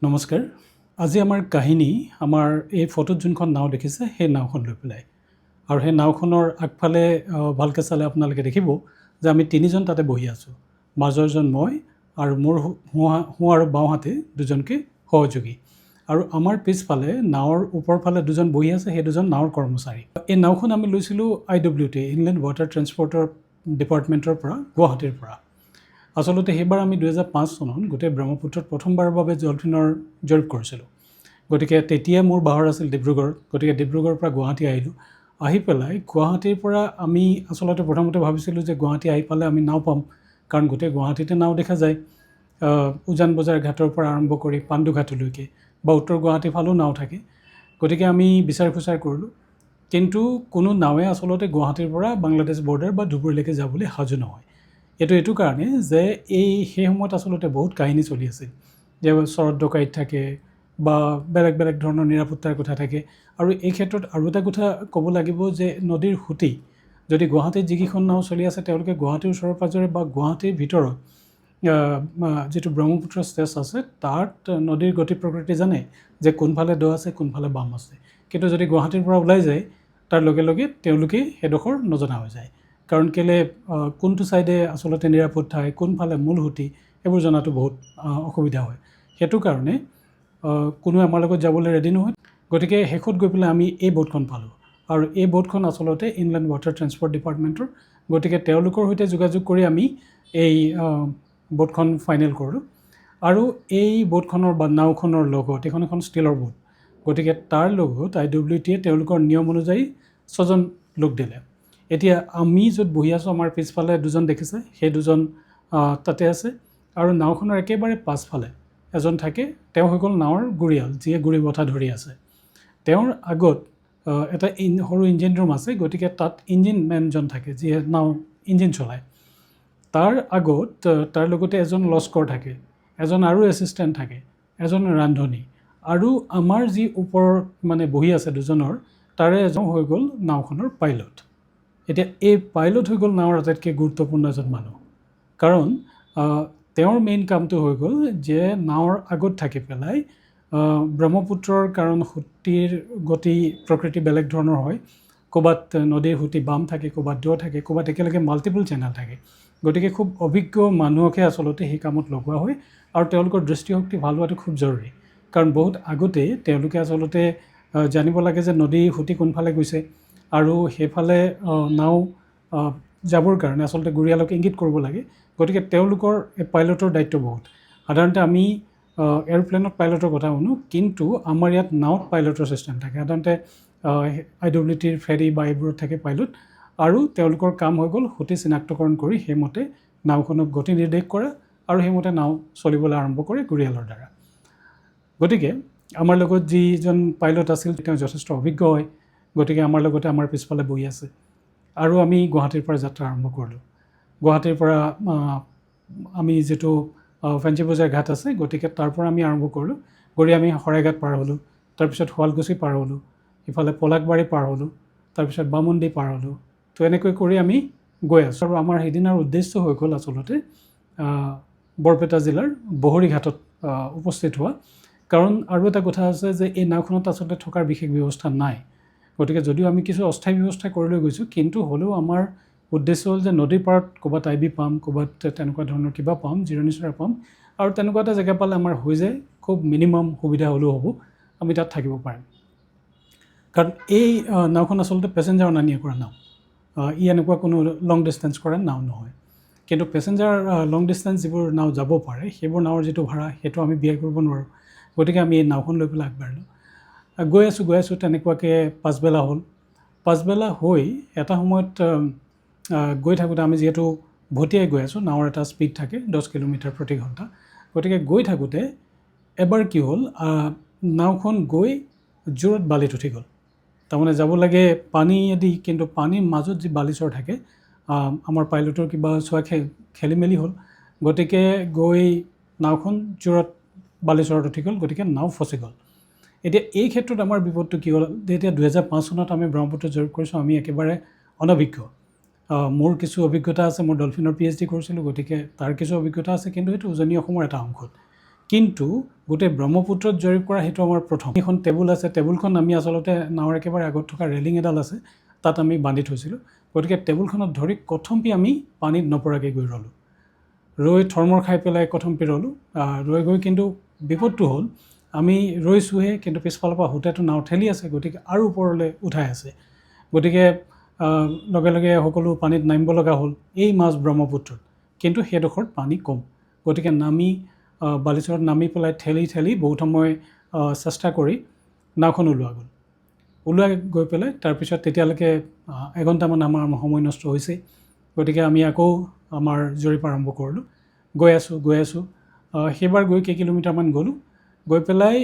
নমস্কাৰ। আজি আমাৰ কাহিনী আমাৰ এই ফটোত যোনখন নাও দেখিছে সেই নাওখন লৈ পেলাই। আৰু সেই নাওখনৰ আগফালে ভালকৈ চালে আপোনালোকে দেখিব যে আমি তিনিজন তাতে বহি আছোঁ। মাজৰজন মই আৰু মোৰ সোঁ আৰু বাওঁহাতে দুজনকৈ সহযোগী। আৰু আমাৰ পিছফালে নাৱৰ ওপৰফালে দুজন বহি আছে, সেই দুজন নাৱৰ কৰ্মচাৰী। এই নাওখন আমি লৈছিলোঁ IWT ইনলেণ্ড ৱাটাৰ ট্ৰেন্সপৰ্টৰ ডিপাৰ্টমেণ্টৰ পৰা, গুৱাহাটীৰ পৰা। আচলতে সেইবাৰ আমি 2005 চনত গোটেই ব্ৰহ্মপুত্ৰত প্ৰথমবাৰৰ বাবে ডলফিনৰ জৰীপ কৰিছিলোঁ। গতিকে তেতিয়া মোৰ বাহৰ আছিল ডিব্ৰুগড়। গতিকে ডিব্ৰুগড়ৰ পৰা গুৱাহাটী আহিলোঁ। আহি পেলাই গুৱাহাটীৰ পৰা আমি আচলতে প্ৰথমতে ভাবিছিলোঁ যে গুৱাহাটী আহি পালে আমি নাও পাম, কাৰণ গোটেই গুৱাহাটীতে নাও দেখা যায়। উজান বজাৰ ঘাটৰ পৰা আৰম্ভ কৰি পাণ্ডু ঘাটলৈকে বা উত্তৰ গুৱাহাটীৰ ফালেও নাও থাকে। গতিকে আমি বিচাৰ খোচাৰ কৰিলোঁ, কিন্তু কোনো নাৱে আচলতে গুৱাহাটীৰ পৰা বাংলাদেশ বৰ্ডাৰ বা ধুবুৰীলৈকে যাবলৈ সাজু নহয়। এইটো কাৰণে যে সেই সময়ত আচলতে বহুত কাহিনী চলি আছিল, যে চৰত ডকাইত থাকে বা বেলেগ বেলেগ ধৰণৰ নিৰাপত্তাৰ কথা থাকে। আৰু এই ক্ষেত্ৰত আৰু এটা কথা ক'ব লাগিব যে নদীৰ সুঁতি, যদি গুৱাহাটীত যিকেইখন নাও চলি আছে তেওঁলোকে গুৱাহাটীৰ ওচৰে পাঁজৰে বা গুৱাহাটীৰ ভিতৰত যিটো ব্ৰহ্মপুত্ৰ ষ্টেচ আছে তাত নদীৰ গতি প্ৰকৃতি জানে যে কোনফালে দ আছে কোনফালে বাম আছে। কিন্তু যদি গুৱাহাটীৰ পৰা ওলাই যায় তাৰ লগে লগে তেওঁলোকে সেইডোখৰ নজনা হৈ যায়। কাৰণ কেলৈ কোনটো ছাইডে আচলতে নিৰাপদ ঠাই, কোনফালে মূল সুঁতি, এইবোৰ জনাটো বহুত অসুবিধা হয়। সেইটো কাৰণে কোনোৱে আমাৰ লগত যাবলৈ ৰেডি নহয়। গতিকে শেষত গৈ পেলাই আমি এই বোটখন পালোঁ। আৰু এই বোটখন আচলতে ইনলেণ্ড ৱাটাৰ ট্ৰেন্সপৰ্ট ডিপাৰ্টমেণ্টৰ। গতিকে তেওঁলোকৰ সৈতে যোগাযোগ কৰি আমি এই বোটখন ফাইনেল কৰিলোঁ। আৰু এই বোটখনৰ বা নাওখনৰ লগত এখন ষ্টীলৰ বোট। গতিকে তাৰ লগত IWTয়ে তেওঁলোকৰ নিয়ম অনুযায়ী 6জন লোক দিলে। এতিয়া আমি য'ত বহি আছোঁ আমাৰ পিছফালে দুজন দেখিছে, সেই দুজন তাতে আছে। আৰু নাওখনৰ একেবাৰে পাছফালে এজন থাকে, তেওঁ হৈ গ'ল নাৱৰ গুৰিয়াল, যিয়ে গুৰি বঠা ধৰি আছে। তেওঁৰ আগত এটা সৰু ইঞ্জিন ৰুম আছে। গতিকে তাত ইঞ্জিন মেনজন থাকে, যিয়ে নাও ইঞ্জিন চলায়। তাৰ আগত তাৰ লগতে এজন লস্কৰ থাকে, এজন আৰু এছিষ্টেণ্ট থাকে, এজন ৰান্ধনী, আৰু আমাৰ যি ওপৰত মানে বহি আছে দুজনৰ তাৰে এজন হৈ গ'ল নাওখনৰ পাইলট। এতিয়া এই পাইলট হৈ গ'ল নাৱৰ আটাইতকৈ গুৰুত্বপূৰ্ণ এজন মানুহ, কাৰণ তেওঁৰ মেইন কামটো হৈ গ'ল যে নাৱৰ আগত থাকি পেলাই ব্ৰহ্মপুত্ৰৰ, কাৰণ সুঁতিৰ গতি প্ৰকৃতি বেলেগ ধৰণৰ হয়। ক'ৰবাত নদীৰ সুঁতি বাম থাকে, ক'ৰবাত দ থাকে, ক'ৰবাত একেলগে মাল্টিপল চেনেল থাকে। গতিকে খুব অভিজ্ঞ মানুহকে আচলতে সেই কামত লগোৱা হয়। আৰু তেওঁলোকৰ দৃষ্টিশক্তি ভাল হোৱাটো খুব জৰুৰী, কাৰণ বহুত আগতেই তেওঁলোকে আচলতে জানিব লাগে যে নদীৰ সুঁতি কোনফালে গৈছে, আৰু সেইফালে নাও যাবৰ কাৰণে আচলতে গুৰিয়ালক ইংগিত কৰিব লাগে। গতিকে তেওঁলোকৰ এই পাইলটৰ দায়িত্ব বহুত। সাধাৰণতে আমি এৰোপ্লেনত পাইলটৰ কথা শুনো, কিন্তু আমাৰ ইয়াত নাৱত পাইলটৰ ছিষ্টেম থাকে। সাধাৰণতে IWTৰ ফেৰী বা এইবোৰত থাকে পাইলট, আৰু তেওঁলোকৰ কাম হৈ গ'ল সুঁতি চিনাক্তকৰণ কৰি সেইমতে নাওখনক গতি নিৰ্দেশ কৰা, আৰু সেইমতে নাও চলিবলৈ আৰম্ভ কৰে গুৰিয়ালৰ দ্বাৰা। গতিকে আমাৰ লগত যিজন পাইলট আছিল তেওঁ যথেষ্ট অভিজ্ঞ হয়। গতিকে আমাৰ লগতে আমাৰ পিছফালে বহি আছে। আৰু আমি গুৱাহাটীৰ পৰা যাত্ৰা আৰম্ভ কৰিলোঁ। গুৱাহাটীৰ পৰা আমি যিটো ফেঞ্চি বজাৰ ঘাট আছে, গতিকে তাৰ পৰা আমি আৰম্ভ কৰিলোঁ। কৰি আমি শৰাইঘাট পাৰ হ'লোঁ, তাৰপিছত শুৱালকুছি পাৰ হ'লোঁ, ইফালে পলাকবাৰী পাৰ হ'লোঁ, তাৰপিছত বামুণ্ডি পাৰ হ'লোঁ। তো এনেকৈ কৰি আমি গৈ আছোঁ। আৰু আমাৰ সেইদিনাৰ উদ্দেশ্য হৈ গ'ল আচলতে বৰপেটা জিলাৰ বহৰীঘাটত উপস্থিত হোৱা। কাৰণ আৰু এটা কথা আছে যে এই নাওখনত আচলতে থকাৰ বিশেষ ব্যৱস্থা নাই। গতিকে যদিও আমি কিছু অস্থায়ী ব্যৱস্থা কৰি লৈ গৈছোঁ, কিন্তু হ'লেও আমাৰ উদ্দেশ্য হ'ল যে নদীৰ পাৰত ক'ৰবাত IB পাম, ক'ৰবাত তেনেকুৱা ধৰণৰ কিবা পাম, জিৰণি চৰা পাম। আৰু তেনেকুৱা এটা জেগা পালে আমাৰ হৈ যায়, খুব মিনিমাম সুবিধা হ'লেও হ'ব, আমি তাত থাকিব পাৰিম। কাৰণ এই নাওখন আচলতে পেচেঞ্জাৰ অনা নিয়া কৰা নাও। ই এনেকুৱা কোনো লং ডিষ্টেঞ্চ কৰা নাও নহয়। কিন্তু পেচেঞ্জাৰ লং ডিষ্টেঞ্চ যিবোৰ নাও যাব পাৰে, সেইবোৰ নাৱৰ যিটো ভাড়া সেইটো আমি ব্যয় কৰিব নোৱাৰোঁ। গতিকে আমি এই নাওখন লৈ পেলাই আগবাঢ়িলোঁ। গৈ আছোঁ তেনেকুৱাকৈ পাছবেলা হ'ল। পাছবেলা হৈ এটা সময়ত গৈ থাকোঁতে আমি যিহেতু ভটিয়াই গৈ আছোঁ, নাৱৰ এটা স্পীড থাকে 10 কিলোমিটাৰ প্ৰতি ঘণ্টা। গতিকে গৈ থাকোঁতে এবাৰ কি হ'ল, নাওখন গৈ জোৰত বালিত উঠি গ'ল। তাৰমানে যাব লাগে পানীয়েদি, কিন্তু পানীৰ মাজত যি বালিচৰ থাকে, আমাৰ পাইলটৰ কিবা চোৱা খেলি মেলি হ'ল। গতিকে গৈ নাওখন জোৰত বালিচৰত উঠি গ'ল। গতিকে নাও ফচি গ'ল। এতিয়া এই ক্ষেত্ৰত আমাৰ বিপদটো কি হ'ল, যেতিয়া 2005 চনত আমি ব্ৰহ্মপুত্ৰ জৰীপ কৰিছোঁ, আমি একেবাৰে অনভিজ্ঞ। মোৰ কিছু অভিজ্ঞতা আছে, মই ডলফিনৰ PhD কৰিছিলোঁ, গতিকে তাৰ কিছু অভিজ্ঞতা আছে, কিন্তু সেইটো উজনি অসমৰ এটা অংশত। কিন্তু গোটেই ব্ৰহ্মপুত্ৰত জৰীপ কৰা সেইটো আমাৰ প্ৰথম। এখন টেবুল আছে, টেবুলখন আমি আচলতে নাৱৰ একেবাৰে আগত থকা ৰেলিং এডাল আছে তাত আমি বান্ধি থৈছিলোঁ। গতিকে টেবুলখনত ধৰি কথমপি আমি পানীত নপৰাকৈ গৈ ৰ'লোঁ, ৰৈ থৰমৰ খাই পেলাই কথমপি ৰ'লোঁ। ৰৈ গৈ কিন্তু বিপদটো হ'ল আমি ৰৈছোঁহে, কিন্তু পিছফালৰ পৰা হোটেটো নাও ঠেলি আছে, গতিকে আৰু ওপৰলৈ উঠাই আছে। গতিকে লগে লগে সকলো পানীত নামিব লগা হ'ল এই মাছ ব্ৰহ্মপুত্ৰত, কিন্তু সেইডোখৰত পানী কম। গতিকে নামি বালিচৰত নামি পেলাই ঠেলি ঠেলি বহুত সময় চেষ্টা কৰি নাওখন ওলোৱা গ'ল। ওলাই গৈ পেলাই তাৰপিছত তেতিয়ালৈকে এঘণ্টামান আমাৰ সময় নষ্ট হৈছে। গতিকে আমি আকৌ আমাৰ জৰীপ আৰম্ভ কৰিলোঁ। গৈ আছোঁ সেইবাৰ গৈ কেইকিলোমিটাৰমান গ'লোঁ। গৈ পেলাই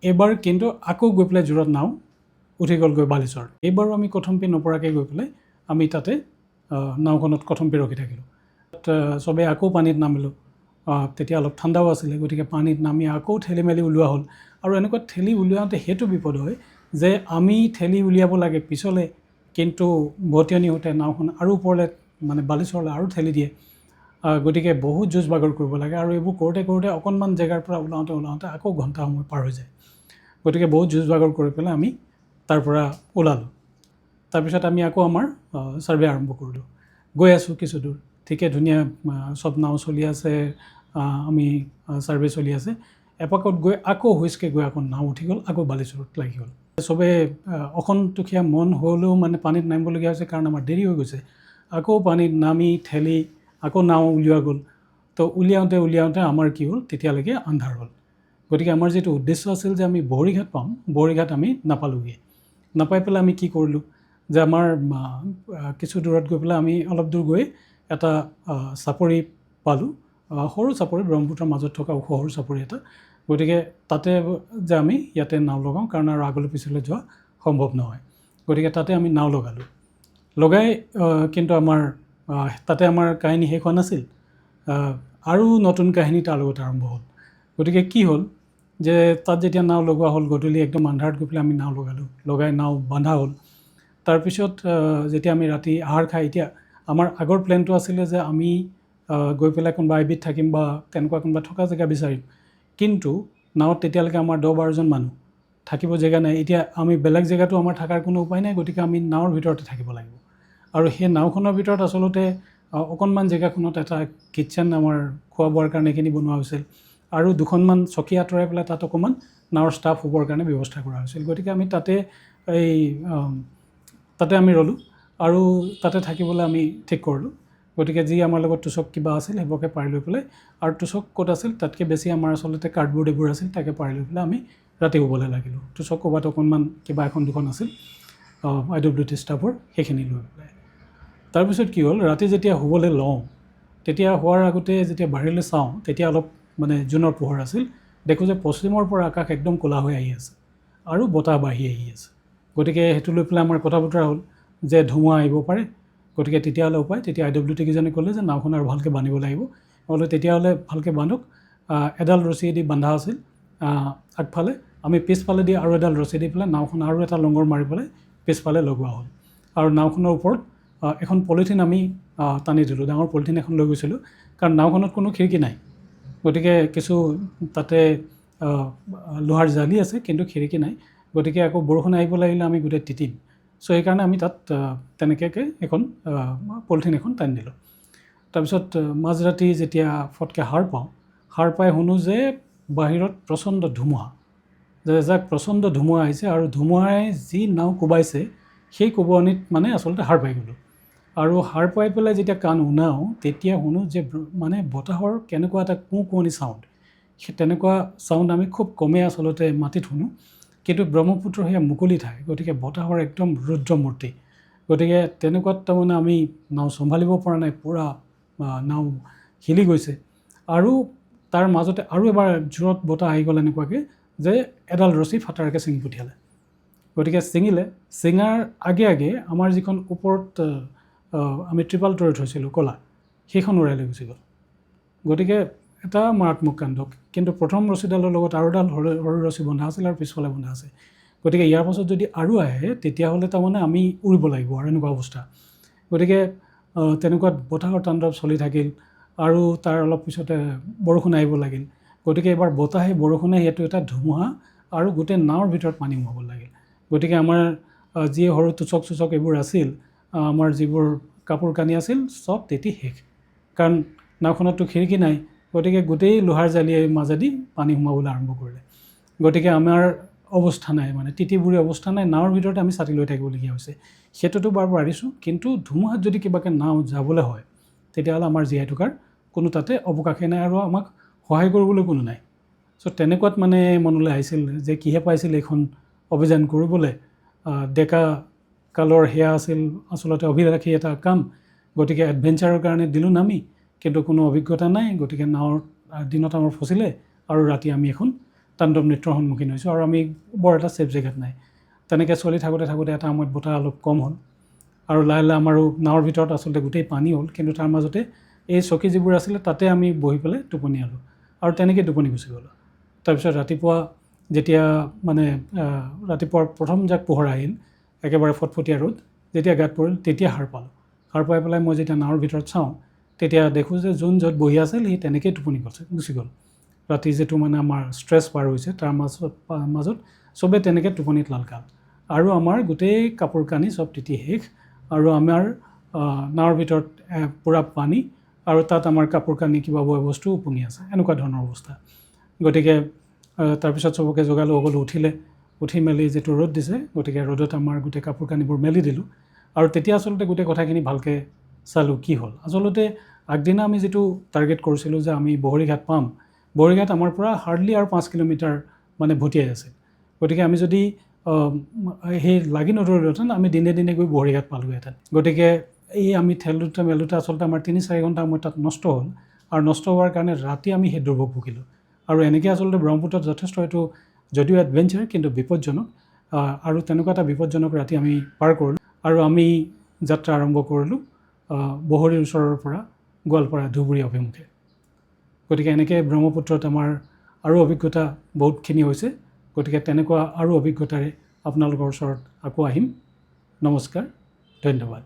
এইবাৰ কিন্তু আকৌ গৈ পেলাই জোৰত নাও উঠি গ'লগৈ বালিচৰত। এইবাৰো আমি কথমপি নপৰাকৈ গৈ পেলাই আমি তাতে নাওখনত কথমপি ৰখি থাকিলোঁ। চবেই আকৌ পানীত নামিলোঁ। তেতিয়া অলপ ঠাণ্ডাও আছিলে, গতিকে পানীত নামি আকৌ ঠেলি মেলি ওলোৱা হ'ল। আৰু এনেকুৱা ঠেলি উলিয়াওঁতে সেইটো বিপদ হয় যে আমি ঠেলি উলিয়াব লাগে পিছলৈ, কিন্তু বতিয়নি হওঁতে নাওখন আৰু ওপৰলৈ মানে বালিচৰলৈ আৰু ঠেলি দিয়ে। গতিকে বহুত যুঁজ বাগৰ কৰিব লাগে, আৰু এইবোৰ কৰোঁতে কৰোঁতে অকণমান জেগাৰ পৰা ওলাওঁতে আকৌ ঘণ্টা সময় পাৰ হৈ যায়। গতিকে বহুত যুঁজ বাগৰ কৰি পেলাই আমি তাৰ পৰা ওলালোঁ। তাৰপিছত আমি আকৌ আমাৰ ছাৰ্ভে আৰম্ভ কৰিলোঁ। গৈ আছোঁ কিছু দূৰ, ঠিকে ধুনীয়া চব নাও চলি আছে, আমি ছাৰ্ভে চলি আছে। এপাকত গৈ আকৌ হুইচকৈ গৈ আকৌ নাও উঠি গ'ল, আকৌ বালিচৰত লাগি গ'ল। চবেই অসন্তোষীয়া মন হ'লেও মানে পানীত নামিবলগীয়া হৈছে, কাৰণ আমাৰ দেৰি হৈ গৈছে। আকৌ পানীত নামি ঠেলি আকৌ নাও উলিওৱা গ'ল। তো উলিয়াওঁতে আমাৰ কি হ'ল, তেতিয়ালৈকে আন্ধাৰ হ'ল। গতিকে আমাৰ যিটো উদ্দেশ্য আছিল যে আমি বড়িঘাট পাম, বড়িঘাট আমি নাপালোঁগৈ। নাপাই পেলাই আমি কি কৰিলোঁ যে আমাৰ কিছু দূৰত গৈ পেলাই আমি অলপ দূৰ গৈ এটা চাপৰি পালোঁ, সৰু চাপৰি, ব্ৰহ্মপুত্ৰৰ মাজত থকা ওখ সৰু চাপৰি এটা। গতিকে তাতে যে আমি ইয়াতে নাও লগাওঁ, কাৰণ আৰু আগলৈ পিছলৈ যোৱা সম্ভৱ নহয়। গতিকে তাতে আমি নাও লগালোঁ। লগাই কিন্তু আমাৰ তাতে আমাৰ কাহিনী শেষ হোৱা নাছিল, আৰু নতুন কাহিনী তাৰ লগত আৰম্ভ হ'ল। গতিকে কি হ'ল যে তাত যেতিয়া নাও লগোৱা হ'ল, গধূলি একদম আন্ধাৰত গৈ পেলাই আমি নাও লগালোঁ, লগাই নাও বান্ধা হ'ল। তাৰপিছত যেতিয়া আমি ৰাতি আহাৰ খাই, এতিয়া আমাৰ আগৰ প্লেনটো আছিলে যে আমি গৈ পেলাই কোনোবা আইবিত থাকিম বা তেনেকুৱা কোনোবা থকা জেগা বিচাৰিম, কিন্তু নাৱত তেতিয়ালৈকে আমাৰ 10-12জন মানুহ, থাকিব জেগা নাই। এতিয়া আমি বেলেগ জেগাতো আমাৰ থকাৰ কোনো উপায় নাই, গতিকে আমি নাৱৰ ভিতৰতে থাকিব লাগিব। আৰু সেই নাওখনৰ ভিতৰত আচলতে অকণমান জেগাখনত এটা কিটচেন আমাৰ খোৱা বোৱাৰ কাৰণে এইখিনি বনোৱা হৈছিল, আৰু দুখনমান চকী আঁতৰাই পেলাই তাত অকণমান নাৱৰ ষ্টাফ হ'বৰ কাৰণে ব্যৱস্থা কৰা হৈছিল। গতিকে আমি তাতে আমি ৰ'লোঁ, আৰু তাতে থাকিবলৈ আমি ঠিক কৰিলোঁ। গতিকে যি আমাৰ লগত তোচক কিবা আছিল সেইবোৰকে পাৰি লৈ পেলাই, আৰু তোচক ক'ত আছিল তাতকৈ বেছি আমাৰ আচলতে কাৰ্ডবৰ্ড এইবোৰ আছিল, তাকে পাৰি লৈ পেলাই আমি ৰাতি শুবলৈ লাগিলোঁ। তোচক ক'ৰবাত অকণমান কিবা এখন দুখন আছিল IWT ষ্টাফৰ, সেইখিনি লৈ পেলাই। তাৰপিছত কি হ'ল, ৰাতি যেতিয়া শুবলৈ লওঁ, তেতিয়া হোৱাৰ আগতে যেতিয়া বাহিৰলৈ চাওঁ, তেতিয়া অলপ মানে জোনৰ পোহৰ আছিল। দেখোঁ যে পশ্চিমৰ পৰা আকাশ একদম ক'লা হৈ আহি আছে, আৰু বতাহ বাঢ়ি আহি আছে। গতিকে সেইটো লৈ পেলাই আমাৰ কথা বতৰা হ'ল যে ধুমুহা আহিব পাৰে। গতিকে তেতিয়াহ'লে উপায়, তেতিয়া IWT কেইজনে ক'লে যে নাওখন আৰু ভালকৈ বান্ধিব লাগিব। বোলে তেতিয়াহ'লে ভালকৈ বান্ধক। এডাল ৰছীয়েদি বান্ধা আছিল আগফালে, আমি পিছফালে দি আৰু এডাল ৰছী দি পেলাই নাওখন আৰু এটা লংগৰ মাৰি পেলাই পিছফালে লগোৱা হ'ল। আৰু নাওখনৰ ওপৰত এখন পলিথিন আমি টানি দিলোঁ, ডাঙৰ পলিথিন এখন লৈ গৈছিলোঁ, কাৰণ নাওখনত কোনো খিৰিকী নাই। গতিকে কিছু তাতে লোহাৰ জালি আছে, কিন্তু খিৰিকী নাই। গতিকে আকৌ বৰষুণ আহিব লাগিলে আমি গোটেই তিতিম। চ' সেইকাৰণে আমি তাত তেনেকৈ এখন পলিথিন এখন টানি দিলোঁ। তাৰপিছত মাজৰাতি যেতিয়া ফটকৈ সাৰ পাই শুনোঁ যে বাহিৰত প্ৰচণ্ড ধুমুহা, যে এজাক প্ৰচণ্ড ধুমুহা আহিছে, আৰু ধুমুহাই যি নাও কোবাইছে সেই কোবনিত মানে আচলতে সাৰ পাই গ'লোঁ। আৰু সাৰ পাই পেলাই যেতিয়া কাণ উনাওঁ, তেতিয়া শুনোঁ যে মানে বতাহৰ কেনেকুৱা এটা কুঁৱলী চাউণ্ড। সেই তেনেকুৱা চাউণ্ড আমি খুব কমেই আচলতে মাটিত শুনোঁ, কিন্তু ব্ৰহ্মপুত্ৰ সেয়া মুকলি ঠাই, গতিকে বতাহৰ একদম ৰুদ্ৰমূৰ্তি। গতিকে তেনেকুৱাত তাৰমানে আমি নাও চম্ভালিব পৰা নাই, পূৰা নাও হিলি গৈছে। আৰু তাৰ মাজতে আৰু এবাৰ জোৰত বতাহ আহি গ'ল এনেকুৱাকৈ যে এডাল ৰছী ফাটাৰকৈ ছিঙি পঠিয়ালে। গতিকে ছিঙাৰ আগে আমাৰ যিখন ওপৰত আমি ত্ৰিপাল তৰি থৈছিলোঁ ক'লা, সেইখন উৰাই লৈ গুচি গ'ল। গতিকে এটা মাৰাত্মক কাণ্ড। কিন্তু প্ৰথম ৰছীডালৰ লগত আৰু এডাল সৰু ৰছী বন্ধা আছিল, আৰু পিছফালে বন্ধা আছে। গতিকে ইয়াৰ পাছত যদি আৰু আহে, তেতিয়াহ'লে তাৰমানে আমি উৰিব লাগিব, আৰু এনেকুৱা অৱস্থা। গতিকে তেনেকুৱাত বতাহৰ তাণ্ডৱ চলি থাকিল, আৰু তাৰ অলপ পিছতে বৰষুণ আহিব লাগিল। গতিকে এবাৰ বতাহে বৰষুণে সেইটো এটা ধুমুহা আৰু গোটেই নাৱৰ ভিতৰত পানী সোমাব লাগিল। গতিকে আমাৰ যি সৰু চোচক এইবোৰ আছিল, আমাৰ যিবোৰ কাপোৰ কানি আছিল চব তেতি শেষ। কাৰণ নাওখনততো খিৰিকী নাই, গতিকে গোটেই লোহাৰ জালিৰ মাজেদি পানী সোমাবলৈ আৰম্ভ কৰিলে। গতিকে আমাৰ অৱস্থা নাই, মানে তিতিবুৰি অৱস্থা নাই, নাৱৰ ভিতৰতে আমি ছাতি লৈ থাকিবলগীয়া হৈছে। সেইটোতো বাৰু পাৰিছোঁ, কিন্তু ধুমুহাত যদি কিবাকৈ নাও যাবলৈ হয় তেতিয়াহ'লে আমাৰ জীয়াই থকাৰ কোনো তাতে অৱকাশেই নাই আৰু আমাক সহায় কৰিবলৈ কোনো নাই। চ' তেনেকুৱাত মানে মনলৈ আহিছিল যে কিহে পাইছিল এইখন অভিযান কৰিবলৈ। ডেকা কালৰ সেয়া আছিল আচলতে অভিলাষী এটা কাম। গতিকে এডভেঞ্চাৰৰ কাৰণে দিলোঁ নামি, কিন্তু কোনো অভিজ্ঞতা নাই। গতিকে নাৱৰ দিনত আমাৰ ফচিলে আৰু ৰাতি আমি এখন তাণ্ডৱ নৃত্যৰ সন্মুখীন হৈছোঁ, আৰু আমি বৰ এটা ছেফ জেগাত নাই। তেনেকৈ চলি থাকোঁতে এটা সময়ত বতাহ অলপ কম হ'ল আৰু লাহে লাহে আমাৰো নাৱৰ ভিতৰত আচলতে গোটেই পানী হ'ল, কিন্তু তাৰ মাজতে এই চকী যিবোৰ আছিলে তাতে আমি বহি পেলাই টোপনিয়ালোঁ আৰু তেনেকৈ টোপনি গুচি গ'লোঁ। তাৰপিছত ৰাতিপুৱা যেতিয়া মানে ৰাতিপুৱাৰ প্ৰথম যাক পোহৰ আহিল, একেবাৰে ফটফটীয়া ৰ'দ যেতিয়া গাত পৰিল, তেতিয়া সাৰ পালোঁ। সাৰ পাই পেলাই মই যেতিয়া নাৱৰ ভিতৰত চাওঁ তেতিয়া দেখোঁ যে যোন য'ত বহি আছিল সি তেনেকেই টোপনি গুচি গ'ল। ৰাতি যিটো মানে আমাৰ ষ্ট্ৰেছ পাৰ হৈছে তাৰ মাজত চবেই তেনেকৈ টোপনিত লালকাল, আৰু আমাৰ গোটেই কাপোৰ কানি চব তিতি শেষ, আৰু আমাৰ নাৱৰ ভিতৰত পূৰা পানী, আৰু তাত আমাৰ কাপোৰ কানি কিবা বয় বস্তু উপঙি আছে, এনেকুৱা ধৰণৰ অৱস্থা। গতিকে তাৰপিছত চবকে জগালোঁ, সকলো উঠি মেলি যিটো ৰ'দ দিছে, গতিকে ৰ'দত আমাৰ গোটেই কাপোৰ কানিবোৰ মেলি দিলোঁ। আৰু তেতিয়া আচলতে গোটেই কথাখিনি ভালকৈ চালোঁ কি হ'ল। আচলতে আগদিনা আমি যিটো টাৰ্গেট কৰিছিলোঁ যে আমি বহৰীঘাট পাম, বহৰীঘাট আমাৰ পৰা হাৰ্ডলি আৰু 5 কিলোমিটাৰ মানে ভটিয়াই আছে। গতিকে আমি যদি সেই লাগি নধৰিলোহেঁতেন আমি দিনে দিনে গৈ বহৰীঘাট পালোঁহেঁতেন। গতিকে এই আমি মেলোঁতে আচলতে আমাৰ 3-4 ঘণ্টা সময় তাত নষ্ট হ'ল, আৰু নষ্ট হোৱাৰ কাৰণে ৰাতি আমি সেই দুৰ্ভোগ ভুগিলোঁ। আৰু এনেকৈ আচলতে ব্ৰহ্মপুত্ৰত যথেষ্ট এইটো যদিও এডভেঞ্চাৰ কিন্তু বিপদজনক, আৰু তেনেকুৱা এটা বিপদজনক ৰাতি আমি পাৰ কৰিলোঁ, আৰু আমি যাত্ৰা আৰম্ভ কৰিলোঁ বহৰীৰ ওচৰৰ পৰা গোৱালপাৰা ধুবুৰী অভিমুখে। গতিকে এনেকৈ ব্ৰহ্মপুত্ৰত আমাৰ আৰু অভিজ্ঞতা বহুতখিনি হৈছে। গতিকে তেনেকুৱা আৰু অভিজ্ঞতাৰে আপোনালোকৰ ওচৰত আকৌ আহিম। নমস্কাৰ, ধন্যবাদ।